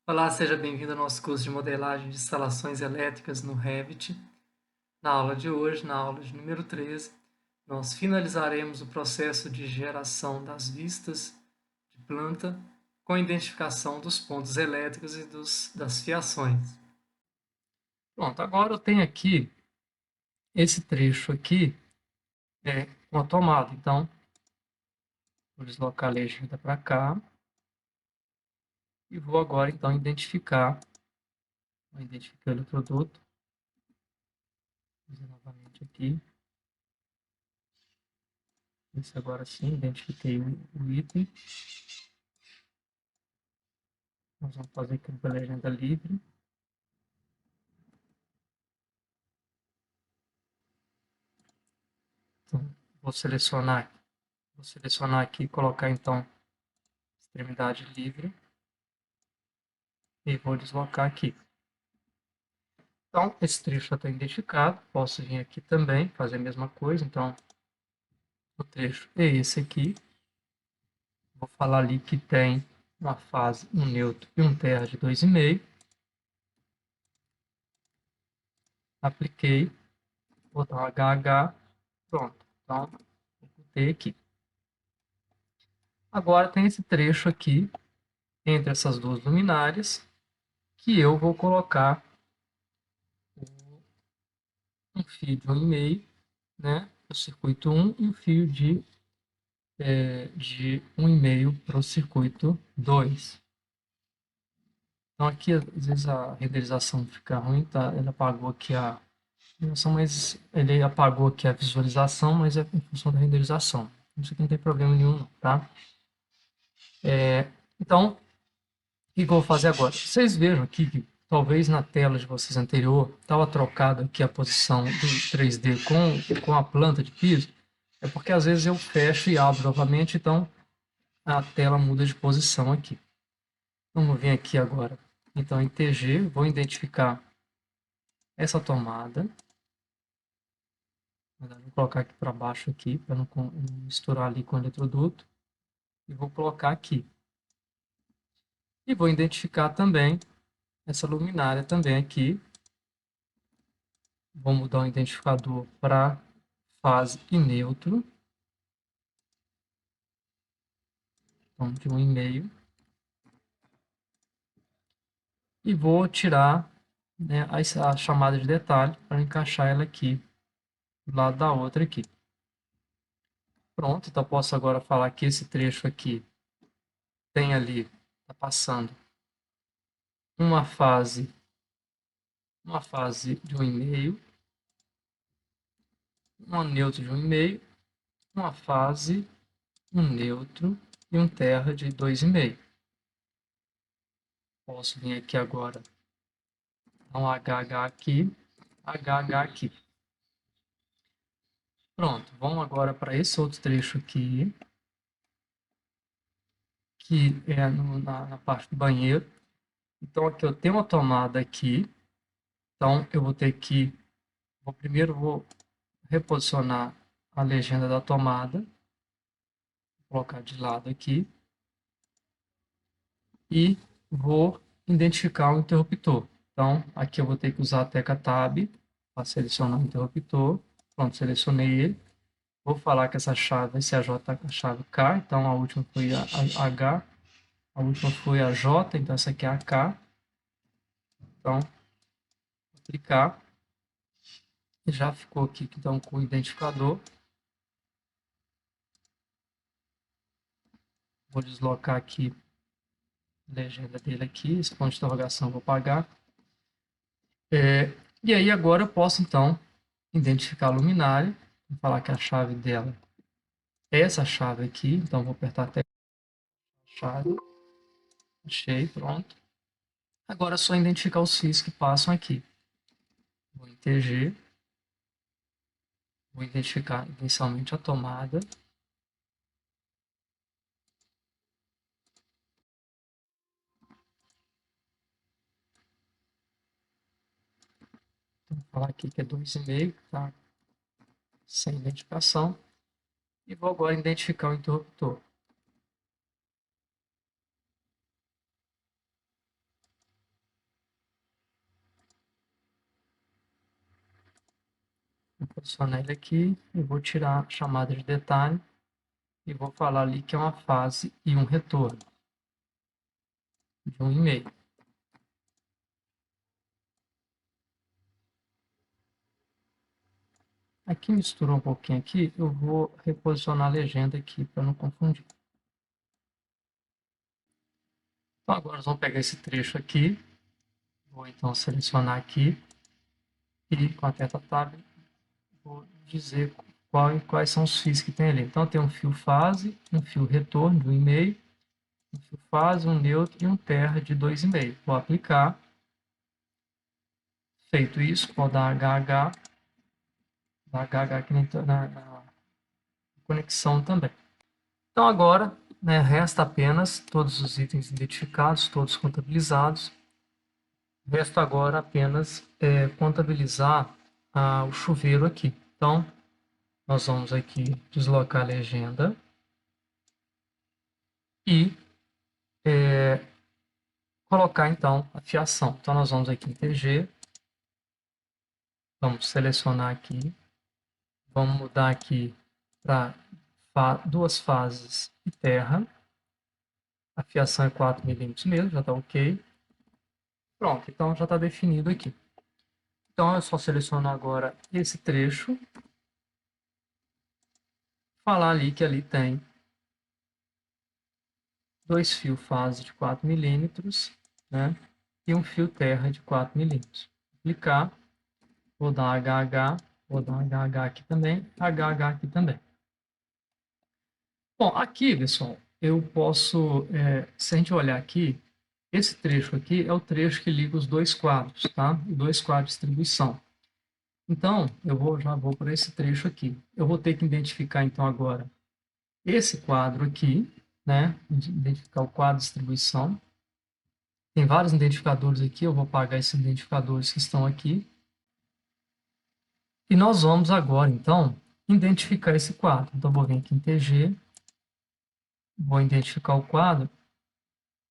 Olá, seja bem-vindo ao nosso curso de modelagem de instalações elétricas no Revit. Na aula de hoje, na aula de número 13, nós finalizaremos o processo de geração das vistas de planta com a identificação dos pontos elétricos e das fiações. Pronto, agora eu tenho aqui esse trecho aqui com a tomada. Então, vou deslocar a legenda para cá e vou agora então identificar. Vou identificar o produto. Vou fazer novamente aqui. Esse agora sim, identifiquei o item. Nós vamos fazer aqui uma legenda livre. Então, vou selecionar aqui e colocar então extremidade livre. E vou deslocar aqui. Então, esse trecho já está identificado. Posso vir aqui também, fazer a mesma coisa. Então, o trecho é esse aqui. Vou falar ali que tem uma fase, um neutro e um terra de 2,5. Apliquei. Botão HH. Pronto. Então, vou botei aqui. Agora tem esse trecho aqui, entre essas duas luminárias, que eu vou colocar um fio de 1,5, né, para o circuito 1 e um fio de 1,5 para o circuito 2. Então aqui, às vezes a renderização fica ruim, tá? Ele apagou aqui mas ele apagou aqui a visualização, mas é em função da renderização. Isso aqui não tem problema nenhum, tá? Então, o que eu vou fazer agora? Vocês vejam aqui que talvez na tela de vocês anterior estava trocada aqui a posição do 3D com a planta de piso. É porque às vezes eu fecho e abro novamente, então a tela muda de posição aqui. Vamos vir aqui agora. Então em TG, vou identificar essa tomada. Vou colocar aqui para baixo aqui, para não misturar ali com o eletroduto. E vou colocar aqui. E vou identificar também essa luminária também aqui. Vou mudar o identificador para fase e neutro. Então, de 1,5. E vou tirar, né, a chamada de detalhe para encaixar ela aqui, do lado da outra aqui. Pronto, então posso agora falar que esse trecho aqui tem ali, está passando uma fase de 1,5, uma neutro de 1,5, uma fase, um neutro e um terra de 2,5. Posso vir aqui agora, dar um HH aqui, HH aqui. Pronto, vamos agora para esse outro trecho aqui, que é na parte do banheiro. Então aqui eu tenho uma tomada aqui, então eu vou ter que, primeiro vou reposicionar a legenda da tomada, vou colocar de lado aqui, e vou identificar o interruptor. Então aqui eu vou ter que usar a tecla Tab para selecionar o interruptor. Pronto, selecionei ele. Vou falar que essa chave vai ser a chave K, então a última foi a H, a última foi a J, então essa aqui é a K. Então, vou clicar. Já ficou aqui então com o identificador. Vou deslocar aqui a legenda dele aqui, esse ponto de interrogação vou apagar. E aí agora eu posso então identificar a luminária, vou falar que a chave dela é essa chave aqui, então vou apertar até a chave, achei, pronto. Agora é só identificar os fios que passam aqui. Vou em TG, vou identificar inicialmente a tomada. Então, vou falar aqui que é 2,5, tá? Sem identificação. E vou agora identificar o interruptor. posicionar ele aqui e vou tirar a chamada de detalhe e vou falar ali que é uma fase e um retorno de 1,5. Aqui misturou um pouquinho aqui, eu vou reposicionar a legenda aqui para não confundir. Então agora nós vamos pegar esse trecho aqui, vou então selecionar aqui e com a teta Tab vou dizer quais são os fios que tem ali. Então tem um fio fase, um fio retorno de 1,5, um fio fase, um neutro e um terra de 2,5. Vou aplicar. Feito isso, vou dar HH, aqui na conexão também. Então agora, né, resta apenas todos os itens identificados, todos contabilizados. Resta agora apenas contabilizar o chuveiro aqui. Então, nós vamos aqui deslocar a legenda e colocar então a fiação. Então, nós vamos aqui em TG, vamos selecionar aqui, vamos mudar aqui para duas fases e terra. A fiação é 4 milímetros mesmo, já está ok. Pronto, então já está definido aqui. Então, eu só seleciono agora esse trecho, falar ali que ali tem dois fios fase de 4 milímetros, né? E um fio terra de 4 milímetros. Aplicar, vou dar HH, vou dar HH aqui também, HH aqui também. Bom, aqui, pessoal, eu posso, se a gente olhar aqui, esse trecho aqui é o trecho que liga os dois quadros, tá? Os dois quadros de distribuição. Então, já vou para esse trecho aqui. Eu vou ter que identificar, então, agora esse quadro aqui, né? Identificar o quadro de distribuição. Tem vários identificadores aqui, eu vou apagar esses identificadores que estão aqui. E nós vamos agora, então, identificar esse quadro. Então, vou vir aqui em TG, vou identificar o quadro.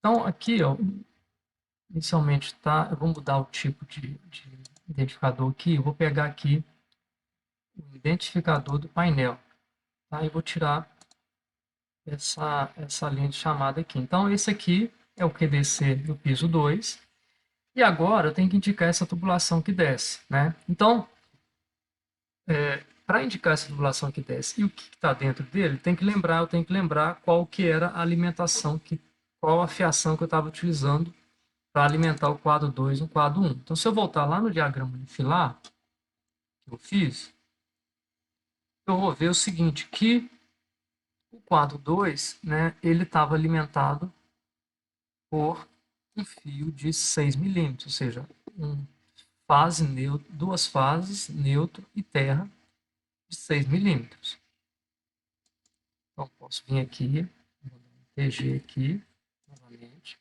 Então, aqui, ó, inicialmente, tá, eu vou mudar o tipo de identificador aqui. Eu vou pegar aqui o identificador do painel. Tá? E vou tirar essa linha de chamada aqui. Então, esse aqui é o QDC do piso 2. E agora eu tenho que indicar essa tubulação que desce, né? Então, para indicar essa tubulação que desce e o que está dentro dele, eu tenho que lembrar qual que era a alimentação, qual a fiação que eu estava utilizando para alimentar o quadro 2 e o quadro 1. Então, se eu voltar lá no diagrama de filar que eu fiz, eu vou ver o seguinte, que o quadro 2, né, ele estava alimentado por um fio de 6 milímetros, ou seja, duas fases, neutro e terra, de 6 milímetros. Então, posso vir aqui, vou dar um TG aqui, novamente,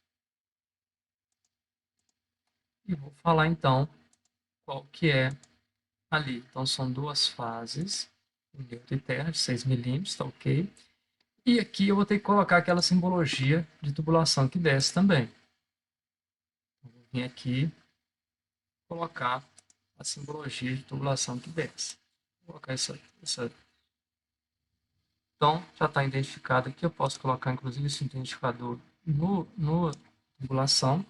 e vou falar, então, qual que é ali. Então, são duas fases, neutro e terra, de 6 milímetros, tá ok? E aqui eu vou ter que colocar aquela simbologia de tubulação que desce também. Vou vir aqui, colocar a simbologia de tubulação que desce. Vou colocar essa. Então, já está identificado aqui. Eu posso colocar, inclusive, esse identificador no tubulação.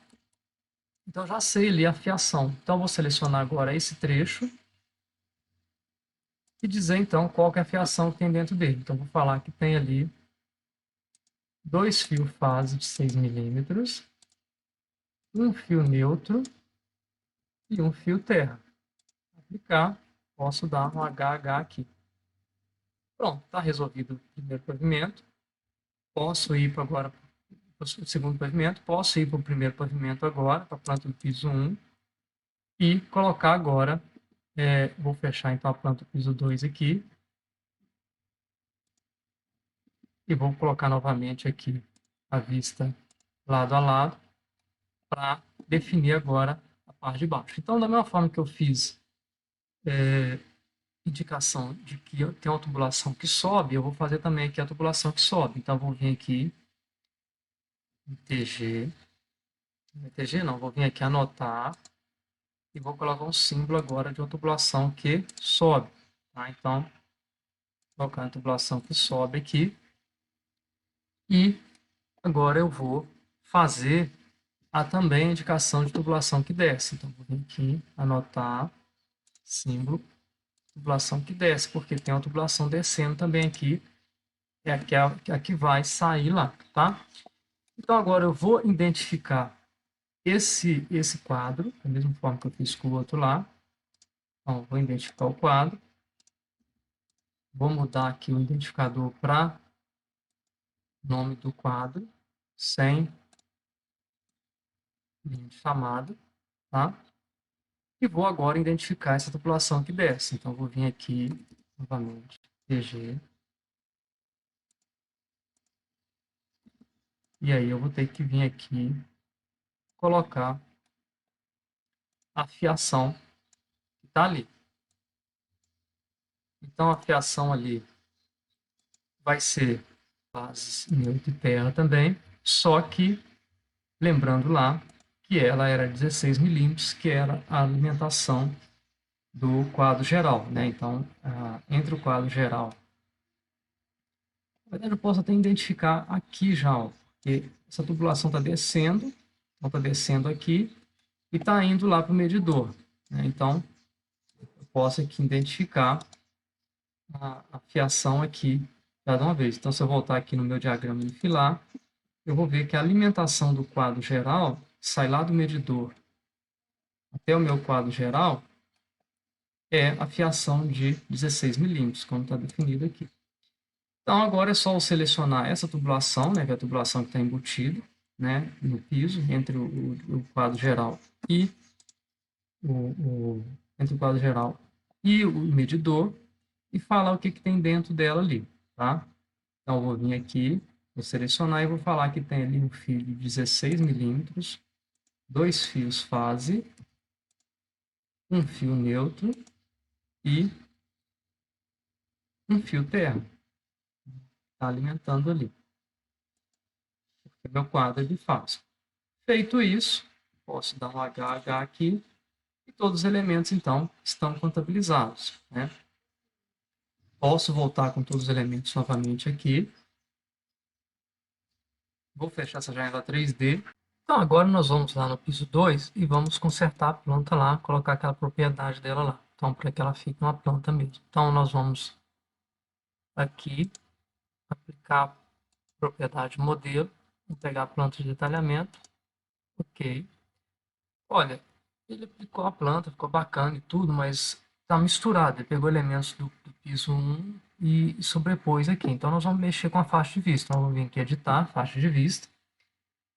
Então, já sei ali a fiação. Então, vou selecionar agora esse trecho e dizer, então, qual que é a fiação que tem dentro dele. Então, vou falar que tem ali dois fios fase de 6 milímetros, um fio neutro e um fio terra. Aplicar, posso dar um HH aqui. Pronto, está resolvido o primeiro pavimento. Posso ir agora para o segundo pavimento, posso ir para o primeiro pavimento agora, para a planta do piso 1, e colocar agora, vou fechar então a planta do piso 2 aqui, e vou colocar novamente aqui a vista lado a lado, para definir agora a parte de baixo. Então, da mesma forma que eu fiz indicação de que tem uma tubulação que sobe, eu vou fazer também aqui a tubulação que sobe. Então, vou vir aqui em TG não, vou vir aqui anotar, e vou colocar um símbolo agora de uma tubulação que sobe. Tá? Então, vou colocar a tubulação que sobe aqui. E agora eu vou fazer também a indicação de tubulação que desce. Então, vou vir aqui, anotar símbolo, tubulação que desce, porque tem uma tubulação descendo também aqui, é a que vai sair lá, tá? Então, agora eu vou identificar esse quadro, da mesma forma que eu fiz com o outro lá. Então, vou identificar o quadro. Vou mudar aqui o identificador para nome do quadro, sem linha de chamada, tá? E vou agora identificar essa tubulação que desce. Então, vou vir aqui, novamente, PG. E aí eu vou ter que vir aqui, colocar a fiação que está ali. Então, a fiação ali vai ser bases neutra e terra também, só que, lembrando lá, que ela era 16 milímetros, que era a alimentação do quadro geral, né? Então, entre o quadro geral, na verdade, eu posso até identificar aqui já, ó, porque essa tubulação está descendo, então está descendo aqui e está indo lá para o medidor, né? Então, eu posso aqui identificar a fiação aqui cada uma vez. Então, se eu voltar aqui no meu diagrama e filar, eu vou ver que a alimentação do quadro geral sai lá do medidor até o meu quadro geral é a fiação de 16 milímetros, como está definido aqui. Então, agora é só eu selecionar essa tubulação, né, que é a tubulação que está embutida, né, no piso, entre o quadro geral e entre o quadro geral e o medidor, e falar o que tem dentro dela ali, tá? Então, eu vou vir aqui, vou selecionar e vou falar que tem ali um fio de 16 milímetros, dois fios fase, um fio neutro e um fio terra. Está alimentando ali. Porque meu quadro é de fase. Feito isso, posso dar um HH aqui e todos os elementos, então, estão contabilizados, né? Posso voltar com todos os elementos novamente aqui. Vou fechar essa janela 3D. Então, agora nós vamos lá no piso 2 e vamos consertar a planta lá, colocar aquela propriedade dela lá. Então, para que ela fique uma planta mesmo. Então, nós vamos aqui aplicar a propriedade modelo, vou pegar a planta de detalhamento, ok. Olha, ele aplicou a planta, ficou bacana e tudo, mas está misturado. Ele pegou elementos do piso 1 e sobrepôs aqui. Então, nós vamos mexer com a faixa de vista. Então, vamos vir aqui editar, faixa de vista.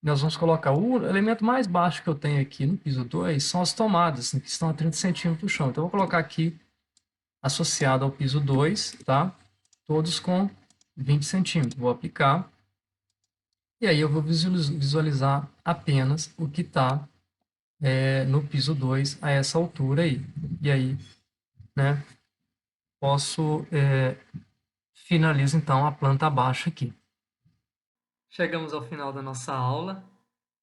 Nós vamos colocar o elemento mais baixo que eu tenho aqui no piso 2 são as tomadas, que estão a 30 centímetros do chão. Então, eu vou colocar aqui associado ao piso 2, tá? Todos com 20 centímetros. Vou aplicar. E aí eu vou visualizar apenas o que está no piso 2 a essa altura aí. E aí, né, posso finalizar então a planta baixa aqui. Chegamos ao final da nossa aula.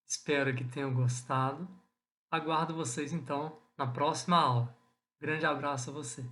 Espero que tenham gostado. Aguardo vocês então na próxima aula. Grande abraço a vocês.